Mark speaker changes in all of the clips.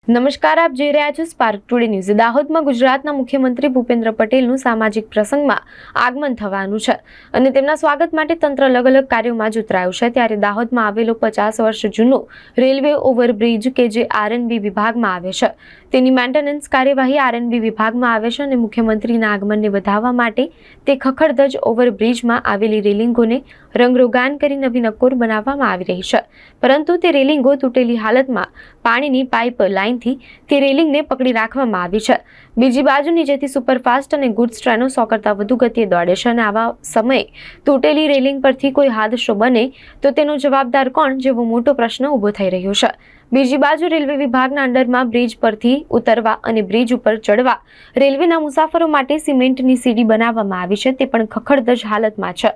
Speaker 1: નમસ્કાર, આપ જોઈ રહ્યા છો સ્પાર્ક ટુડે ન્યૂઝ। દાહોદમાં ગુજરાતના મુખ્યમંત્રી ભૂપેન્દ્ર પટેલનું સામાજિક પ્રસંગમાં આગમન થવાનું છે અને તેમના સ્વાગત માટે તંત્ર અલગ અલગ કાર્યોમાં જોતરાયું છે। ત્યારે દાહોદમાં આવેલો 50 વર્ષ જૂનો રેલવે ઓવરબ્રિજ કે જે આરએનબી વિભાગમાં આવે છે તેની મેન્ટેનન્સ કાર્યવાહી આરએનબી વિભાગમાં આવે છે અને મુખ્યમંત્રીના આગમનને વધાવવા માટે તે ખખડધજ ઓવરબ્રિજમાં આવેલી રેલિંગોને રંગરોગાન કરી નવી નક્કોર બનાવવામાં આવી રહી છે, પરંતુ તે રેલિંગો તૂટેલી હાલતમાં પાણીની પાઇપ લાઇનથી તે રેલિંગને પકડી રાખવામાં આવી છે। બીજી બાજુ નીચેથી સુપરફાસ્ટ અને ગુડ્સ ટ્રેનો 100 કરતાં વધુ ગતિએ દોડે છે અને આવા સમયે તૂટેલી રેલિંગ પરથી કોઈ હાદસો બને તો તેનો જવાબદાર કોણ જેવો મોટો પ્રશ્ન ઊભો થઈ રહ્યો છે। બીજી બાજુ રેલવે વિભાગના અંડરમાં બ્રિજ પરથી ઉતરવા અને બ્રિજ ઉપર ચડવા રેલવેના મુસાફરો માટે સિમેન્ટની સીડી બનાવવામાં આવી છે, તે પણ ખખડધજ હાલતમાં છે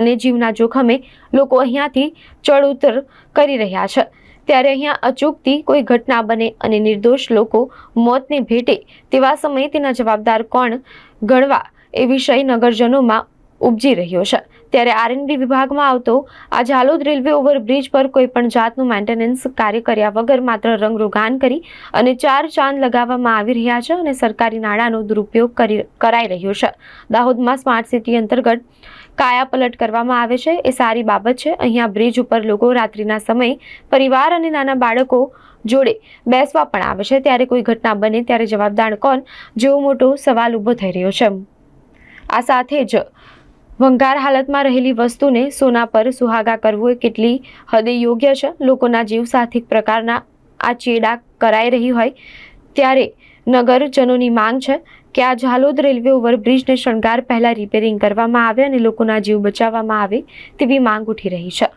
Speaker 1: અને જીવના જોખમે લોકો અહીંયાથી ચડ ઉતર કરી રહ્યા છે। ત્યારે અહીંયા અચૂકથી કોઈ ઘટના બને અને નિર્દોષ લોકો મોતને ભેટે તેવા સમયે તેના જવાબદાર કોણ ગણવા એ વિષય નગરજનોમાં ઉપજી રહ્યો છે। ત્યારે આરએનબી વિભાગમાં આવતો આ ઝાલોદ રેલવે ઓવરબ્રિજ પર કોઈ પણ જાતનું મેન્ટેનન્સ કાર્ય કર્યા વગર માત્ર રંગરોગાન કરી અને 4 ચાંદ લગાવવામાં આવી રહ્યા છે અને સરકારી નાણાંનો દુરુપયોગ કરાઈ રહ્યો છે। દાહોદમાં સ્માર્ટ સિટી અંતર્ગત કાયાપલટ કરવામાં આવે છે એ સારી બાબત છે। અહીંયા બ્રિજ ઉપર લોકો રાત્રિના સમયે પરિવાર અને નાના બાળકો જોડે બેસવા પણ આવે છે, ત્યારે કોઈ ઘટના બને ત્યારે જવાબદાર કોણ જેવો મોટો સવાલ ઊભો થઈ રહ્યો છે। આ સાથે જ ભંગાર હાલતમાં રહેલી વસ્તુને સોના પર સુહાગા કરવું એ કેટલી હદે યોગ્ય છે। લોકોના જીવ સાથે એક પ્રકારના આ ચેડા કરાઈ રહી હોય ત્યારે નગરજનોની માંગ છે કે આ ઝાલોદ રેલવે ઓવરબ્રિજને શણગાર પહેલા રિપેરિંગ કરવામાં આવે અને લોકોના જીવ બચાવવામાં આવે તેવી માંગ ઉઠી રહી છે।